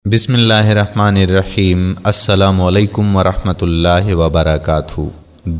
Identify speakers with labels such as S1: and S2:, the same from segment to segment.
S1: بسم الرحمن الرحیم السلام علیکم ورحمۃ وبرکاتہ۔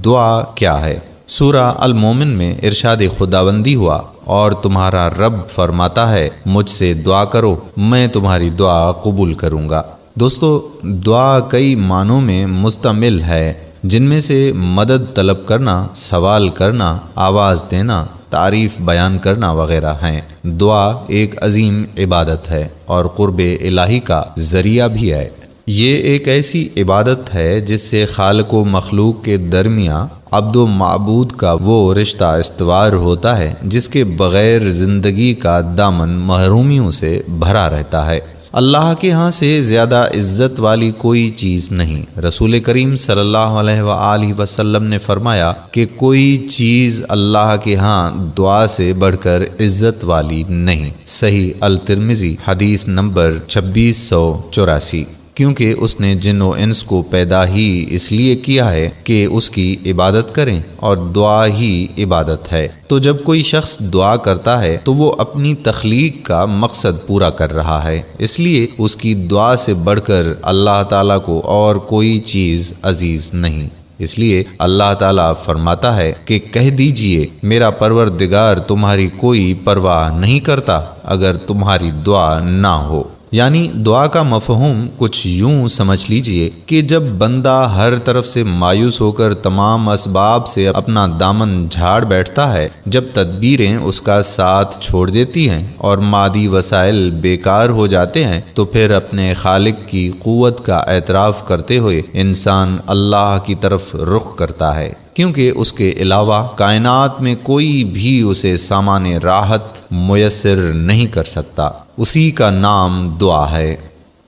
S1: دعا کیا ہے؟ سورہ المومن میں ارشاد خداوندی ہوا اور تمہارا رب فرماتا ہے مجھ سے دعا کرو میں تمہاری دعا قبول کروں گا۔ دوستو، دعا کئی معنوں میں مشتمل ہے، جن میں سے مدد طلب کرنا، سوال کرنا، آواز دینا، تعریف بیان کرنا وغیرہ ہیں۔ دعا ایک عظیم عبادت ہے اور قرب الہی کا ذریعہ بھی ہے۔ یہ ایک ایسی عبادت ہے جس سے خالق و مخلوق کے درمیان عبد و معبود کا وہ رشتہ استوار ہوتا ہے جس کے بغیر زندگی کا دامن محرومیوں سے بھرا رہتا ہے۔ اللہ کے ہاں سے زیادہ عزت والی کوئی چیز نہیں۔ رسول کریم صلی اللہ علیہ وآلہ وسلم نے فرمایا کہ کوئی چیز اللہ کے ہاں دعا سے بڑھ کر عزت والی نہیں۔ صحیح الترمذی حدیث نمبر 2684۔ کیونکہ اس نے جن و انس کو پیدا ہی اس لیے کیا ہے کہ اس کی عبادت کریں، اور دعا ہی عبادت ہے۔ تو جب کوئی شخص دعا کرتا ہے تو وہ اپنی تخلیق کا مقصد پورا کر رہا ہے، اس لیے اس کی دعا سے بڑھ کر اللہ تعالیٰ کو اور کوئی چیز عزیز نہیں۔ اس لیے اللہ تعالیٰ فرماتا ہے کہ کہہ دیجئے میرا پروردگار تمہاری کوئی پرواہ نہیں کرتا اگر تمہاری دعا نہ ہو۔ یعنی دعا کا مفہوم کچھ یوں سمجھ لیجئے کہ جب بندہ ہر طرف سے مایوس ہو کر تمام اسباب سے اپنا دامن جھاڑ بیٹھتا ہے، جب تدبیریں اس کا ساتھ چھوڑ دیتی ہیں اور مادی وسائل بیکار ہو جاتے ہیں، تو پھر اپنے خالق کی قوت کا اعتراف کرتے ہوئے انسان اللہ کی طرف رخ کرتا ہے، کیونکہ اس کے علاوہ کائنات میں کوئی بھی اسے سامان راحت میسر نہیں کر سکتا۔ اسی کا نام دعا ہے۔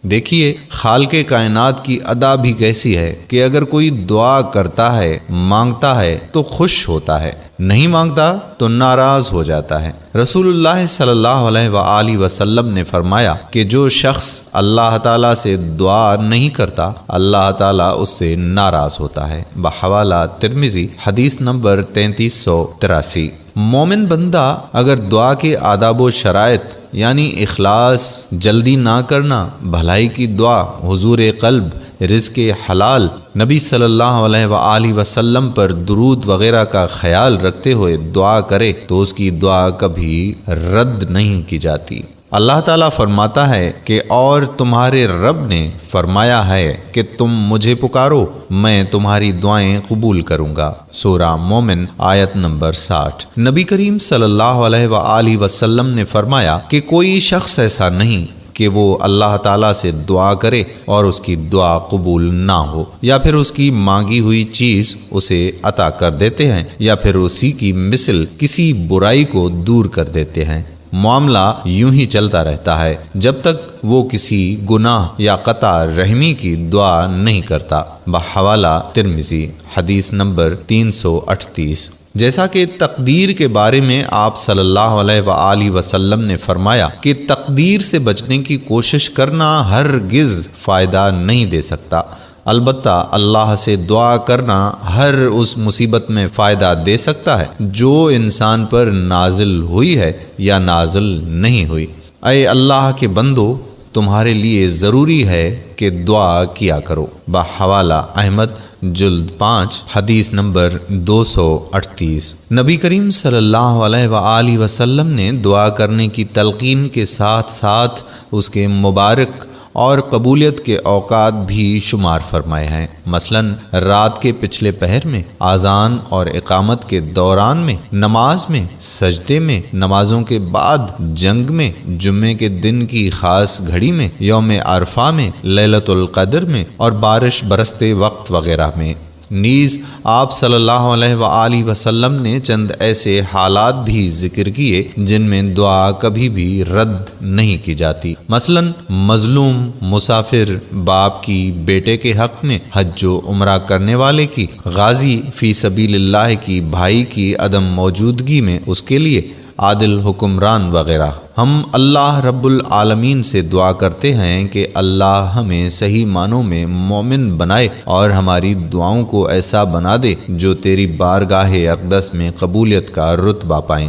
S1: دیکھیے خالق کائنات کی ادا بھی کیسی ہے کہ اگر کوئی دعا کرتا ہے، مانگتا ہے تو خوش ہوتا ہے، نہیں مانگتا تو ناراض ہو جاتا ہے۔ رسول اللہ صلی اللہ علیہ وآلہ وسلم نے فرمایا کہ جو شخص اللہ تعالیٰ سے دعا نہیں کرتا، اللہ تعالیٰ اس سے ناراض ہوتا ہے۔ بحوالہ ترمذی حدیث نمبر 3383۔ مومن بندہ اگر دعا کے آداب و شرائط یعنی اخلاص، جلدی نہ کرنا، بھلائی کی دعا، حضور قلب، رزق حلال، نبی صلی اللہ علیہ وآلہ وسلم پر درود وغیرہ کا خیال رکھتے ہوئے دعا کرے تو اس کی دعا کبھی رد نہیں کی جاتی۔ اللہ تعالیٰ فرماتا ہے کہ اور تمہارے رب نے فرمایا ہے کہ تم مجھے پکارو میں تمہاری دعائیں قبول کروں گا۔ سورہ مومن آیت نمبر 60۔ نبی کریم صلی اللہ علیہ وآلہ وسلم نے فرمایا کہ کوئی شخص ایسا نہیں کہ وہ اللہ تعالیٰ سے دعا کرے اور اس کی دعا قبول نہ ہو، یا پھر اس کی مانگی ہوئی چیز اسے عطا کر دیتے ہیں، یا پھر اسی کی مثل کسی برائی کو دور کر دیتے ہیں۔ معاملہ یوں ہی چلتا رہتا ہے جب تک وہ کسی گناہ یا قطع رحمی کی دعا نہیں کرتا۔ بحوالہ ترمذی حدیث نمبر 338۔ جیسا کہ تقدیر کے بارے میں آپ صلی اللہ علیہ وآلہ وسلم نے فرمایا کہ تقدیر سے بچنے کی کوشش کرنا ہرگز فائدہ نہیں دے سکتا، البتہ اللہ سے دعا کرنا ہر اس مصیبت میں فائدہ دے سکتا ہے جو انسان پر نازل ہوئی ہے یا نازل نہیں ہوئی۔ اے اللہ کے بندو، تمہارے لیے ضروری ہے کہ دعا کیا کرو۔ بحوالہ احمد جلد 5 حدیث نمبر 238۔ نبی کریم صلی اللہ علیہ وآلہ وسلم نے دعا کرنے کی تلقین کے ساتھ ساتھ اس کے مبارک اور قبولیت کے اوقات بھی شمار فرمائے ہیں۔ مثلاً رات کے پچھلے پہر میں، اذان اور اقامت کے دوران میں، نماز میں، سجدے میں، نمازوں کے بعد، جنگ میں، جمعے کے دن کی خاص گھڑی میں، یوم عرفہ میں، لیلۃ القدر میں، اور بارش برستے وقت وغیرہ میں۔ نیز آپ صلی اللہ علیہ وآلہ وسلم نے چند ایسے حالات بھی ذکر کیے جن میں دعا کبھی بھی رد نہیں کی جاتی۔ مثلاً مظلوم، مسافر، باپ کی بیٹے کے حق میں، حج و عمرہ کرنے والے کی، غازی فی سبیل اللہ کی بھائی کی عدم موجودگی میں اس کے لیے، عادل حکمران وغیرہ۔ ہم اللہ رب العالمین سے دعا کرتے ہیں کہ اللہ ہمیں صحیح معنوں میں مومن بنائے اور ہماری دعاؤں کو ایسا بنا دے جو تیری بارگاہ اقدس میں قبولیت کا رتبہ پائیں۔